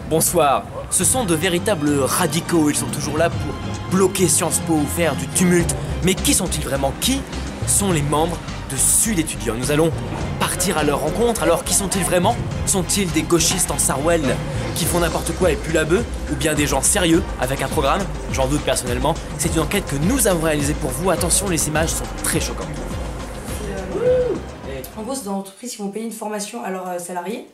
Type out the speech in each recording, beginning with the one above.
Bonsoir. Ce sont de véritables radicaux, ils sont toujours là pour bloquer Sciences Po ou faire du tumulte. Mais qui sont-ils vraiment? Qui sont les membres de Sud Étudiants? Nous allons partir à leur rencontre. Alors qui sont-ils vraiment? Sont-ils des gauchistes en sarouel qui font n'importe quoi et puent la bœuf? Ou bien des gens sérieux avec un programme? J'en doute personnellement. C'est une enquête que nous avons réalisée pour vous. Attention, les images sont très choquantes. En gros, c'est dans l'entreprise qui vont payer une formation à leurs salariés.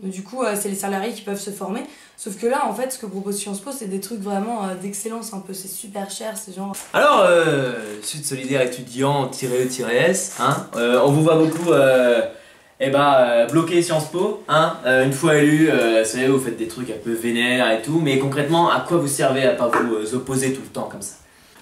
Du coup, c'est les salariés qui peuvent se former. Sauf que là, en fait, ce que propose Sciences Po, c'est des trucs vraiment d'excellence un peu. C'est super cher, c'est genre... Alors, Sud Solidaire étudiant-E-S, hein, on vous voit beaucoup bloquer Sciences Po, hein, une fois élu, savez, vous faites des trucs un peu vénères et tout, mais concrètement, à quoi vous servez à pas vous opposer tout le temps comme ça?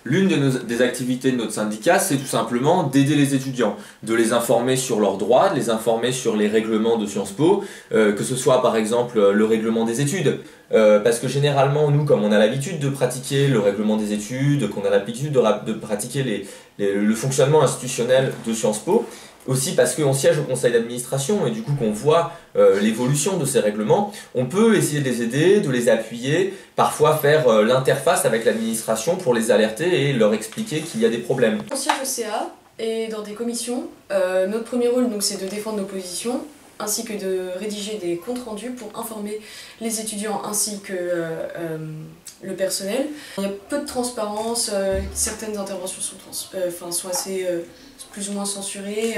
L'une des activités de notre syndicat, c'est tout simplement d'aider les étudiants, de les informer sur leurs droits, de les informer sur les règlements de Sciences Po, que ce soit par exemple le règlement des études, parce que généralement, nous, comme on a l'habitude de pratiquer le règlement des études, qu'on a l'habitude de pratiquer le fonctionnement institutionnel de Sciences Po, aussi parce qu'on siège au conseil d'administration et du coup qu'on voit l'évolution de ces règlements, on peut essayer de les aider, de les appuyer, parfois faire l'interface avec l'administration pour les alerter et leur expliquer qu'il y a des problèmes. On siège au CA et dans des commissions. Notre premier rôle c'est de défendre nos positions ainsi que de rédiger des comptes rendus pour informer les étudiants ainsi que le personnel. Il y a peu de transparence, certaines interventions sont assez plus ou moins censurées.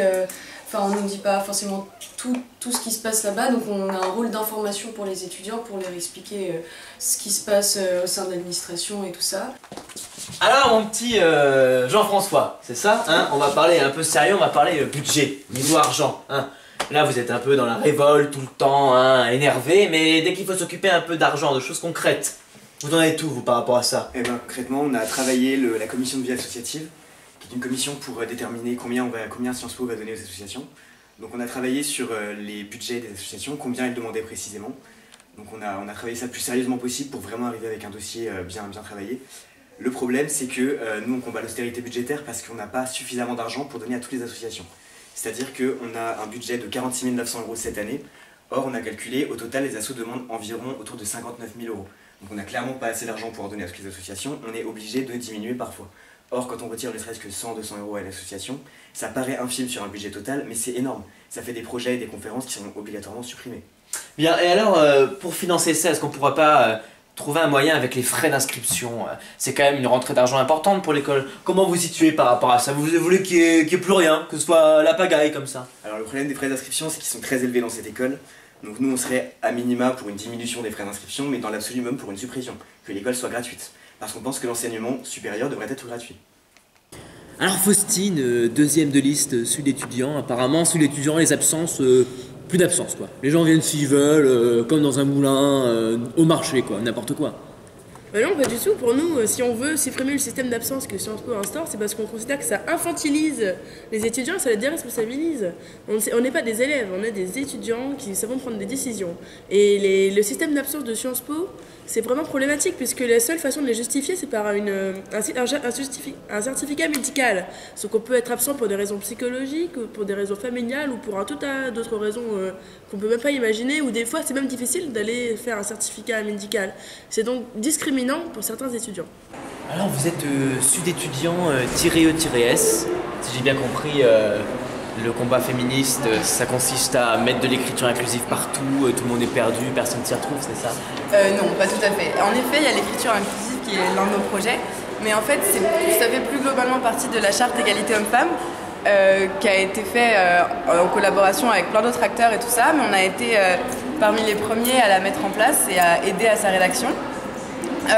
On ne nous dit pas forcément tout ce qui se passe là-bas, donc on a un rôle d'information pour les étudiants, pour leur expliquer ce qui se passe au sein de l'administration et tout ça. Alors mon petit Jean-François, c'est ça, hein? On va parler un peu sérieux, on va parler budget, niveau argent, hein? Là vous êtes un peu dans la révolte tout le temps, hein, énervé, mais dès qu'il faut s'occuper un peu d'argent, de choses concrètes, vous en êtes où vous par rapport à ça? Eh ben, concrètement, on a travaillé la commission de vie associative, qui est une commission pour déterminer combien Sciences Po va donner aux associations. Donc on a travaillé sur les budgets des associations, combien elles demandaient précisément. Donc on a travaillé ça le plus sérieusement possible pour vraiment arriver avec un dossier bien travaillé. Le problème, c'est que nous on combat l'austérité budgétaire parce qu'on n'a pas suffisamment d'argent pour donner à toutes les associations. C'est-à-dire qu'on a un budget de 46 900 € cette année. Or, on a calculé, au total, les assos demandent environ autour de 59 000 €. Donc on n'a clairement pas assez d'argent pour en donner à toutes les associations, on est obligé de diminuer parfois. Or, quand on retire ne serait-ce que 100-200 € à l'association, ça paraît infime sur un budget total, mais c'est énorme. Ça fait des projets et des conférences qui sont obligatoirement supprimés. Bien, et alors, pour financer ça, est-ce qu'on ne pourra pas trouver un moyen avec les frais d'inscription? C'est quand même une rentrée d'argent importante pour l'école. Comment vous situez par rapport à ça? Vous voulez qu'il n'y ait plus rien, que ce soit la pagaille comme ça? Alors le problème des frais d'inscription, c'est qu'ils sont très élevés dans cette école. Donc nous, on serait à minima pour une diminution des frais d'inscription, mais dans l'absolu même pour une suppression, que l'école soit gratuite. Parce qu'on pense que l'enseignement supérieur devrait être gratuit. Alors Faustine, deuxième de liste Sud Étudiant, apparemment Sud Étudiant, les absences, plus d'absence quoi. Les gens viennent s'ils veulent, comme dans un moulin, au marché quoi, n'importe quoi. Non, pas du tout. Pour nous, si on veut supprimer le système d'absence que Sciences Po instaure, c'est parce qu'on considère que ça infantilise les étudiants et ça les déresponsabilise. On n'est pas des élèves, on est des étudiants qui savent prendre des décisions. Et le système d'absence de Sciences Po, c'est vraiment problématique puisque la seule façon de les justifier, c'est par un certificat médical. Donc on peut être absent pour des raisons psychologiques, pour des raisons familiales ou pour un tout tas d'autres raisons qu'on ne peut même pas imaginer, ou des fois c'est même difficile d'aller faire un certificat médical. C'est donc discriminant pour certains étudiants. Alors vous êtes Sud Étudiant-E-S, si j'ai bien compris, le combat féministe, ça consiste à mettre de l'écriture inclusive partout, tout le monde est perdu, personne ne s'y retrouve, c'est ça? Non, pas tout à fait. En effet, il y a l'écriture inclusive qui est l'un de nos projets, mais en fait, ça fait plus globalement partie de la charte égalité homme-femme, qui a été fait en collaboration avec plein d'autres acteurs et tout ça, mais on a été parmi les premiers à la mettre en place et à aider à sa rédaction.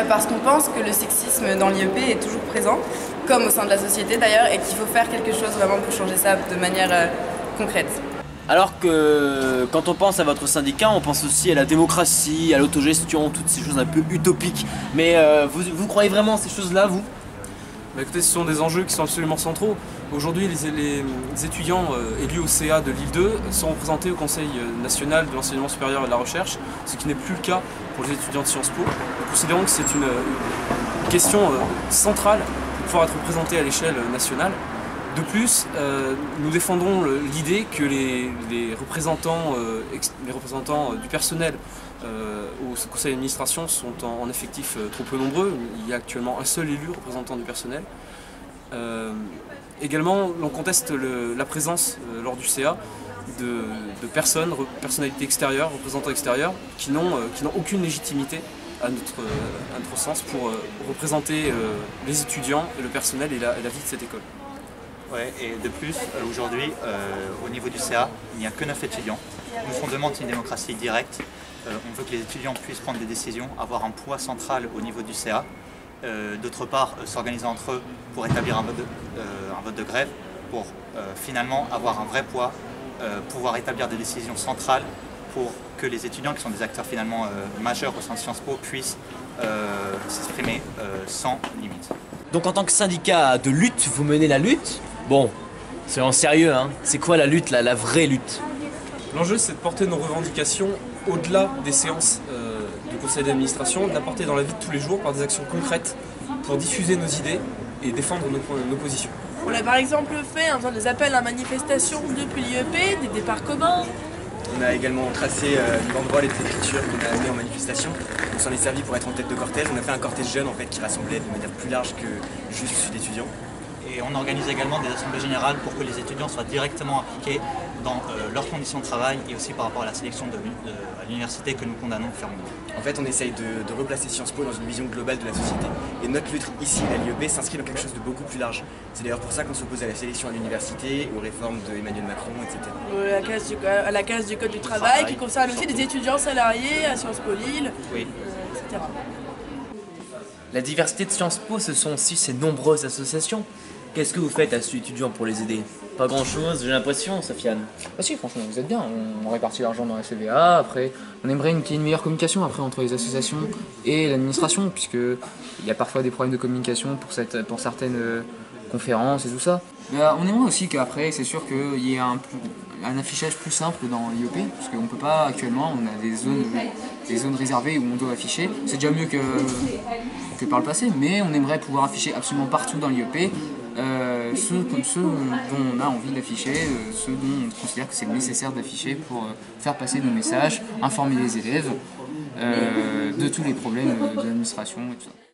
Parce qu'on pense que le sexisme dans l'IEP est toujours présent, comme au sein de la société d'ailleurs, et qu'il faut faire quelque chose vraiment pour changer ça de manière concrète. Alors que quand on pense à votre syndicat, on pense aussi à la démocratie, à l'autogestion, toutes ces choses un peu utopiques. Mais vous croyez vraiment à ces choses-là, vous? Écoutez, ce sont des enjeux qui sont absolument centraux. Aujourd'hui, les étudiants élus au CA de Lille 2 sont représentés au Conseil national de l'enseignement supérieur et de la recherche, ce qui n'est plus le cas pour les étudiants de Sciences Po. Nous considérons que c'est une question centrale de pouvoir être représenté à l'échelle nationale. De plus, nous défendons l'idée que les représentants du personnel au conseil d'administration sont en effectif trop peu nombreux. Il y a actuellement un seul élu représentant du personnel. Également, l'on conteste la présence lors du CA de personnalités extérieures, représentants extérieurs, qui n'ont aucune légitimité à notre sens pour représenter les étudiants, et le personnel et la vie de cette école. Ouais, et de plus, aujourd'hui, au niveau du CA, il n'y a que 9 étudiants. Nous, on demande une démocratie directe. On veut que les étudiants puissent prendre des décisions, avoir un poids central au niveau du CA. D'autre part, s'organiser entre eux pour établir un vote de grève, pour finalement avoir un vrai poids, pouvoir établir des décisions centrales pour que les étudiants, qui sont des acteurs finalement majeurs au sein de Sciences Po, puissent s'exprimer sans limite. Donc en tant que syndicat de lutte, vous menez la lutte? Bon, c'est en sérieux, hein. C'est quoi la lutte, la vraie lutte? L'enjeu, c'est de porter nos revendications au-delà des séances du conseil d'administration, de la porter dans la vie de tous les jours par des actions concrètes pour diffuser nos idées et défendre nos positions. On a par exemple fait un genre des appels à manifestation depuis l'IEP, des départs communs. On a également tracé une banderole et des écritures qu'on a amenées en manifestation. On s'en est servi pour être en tête de cortège. On a fait un cortège jeune en fait qui rassemblait de manière plus large que juste Sud étudiants. Et on organise également des assemblées générales pour que les étudiants soient directement impliqués dans leurs conditions de travail et aussi par rapport à la sélection à l'université que nous condamnons fermement. En fait, on essaye de replacer Sciences Po dans une vision globale de la société. Et notre lutte ici à l'IEP s'inscrit dans quelque chose de beaucoup plus large. C'est d'ailleurs pour ça qu'on s'oppose à la sélection à l'université, aux réformes d'Emmanuel Macron, etc. À la case du Code du travail qui concerne aussi des étudiants salariés à Sciences Po Lille, oui. etc. La diversité de Sciences Po, ce sont aussi ces nombreuses associations. Qu'est-ce que vous faites à Sud étudiant pour les aider? Pas grand-chose, j'ai l'impression, Sofiane. Ah si, franchement, vous êtes bien. On répartit l'argent dans la CVA. Après, on aimerait qu'il y ait une meilleure communication après entre les associations et l'administration, puisqu'il y a parfois des problèmes de communication pour certaines conférences et tout ça. On aimerait aussi qu'après, c'est sûr qu'il y ait un affichage plus simple dans l'IEP, parce qu'on peut pas actuellement, on a des zones réservées où on doit afficher. C'est déjà mieux que par le passé, mais on aimerait pouvoir afficher absolument partout dans l'IEP. Ceux dont on a envie d'afficher, ceux dont on considère que c'est nécessaire d'afficher pour faire passer nos messages, informer les élèves de tous les problèmes de l'administration et tout ça.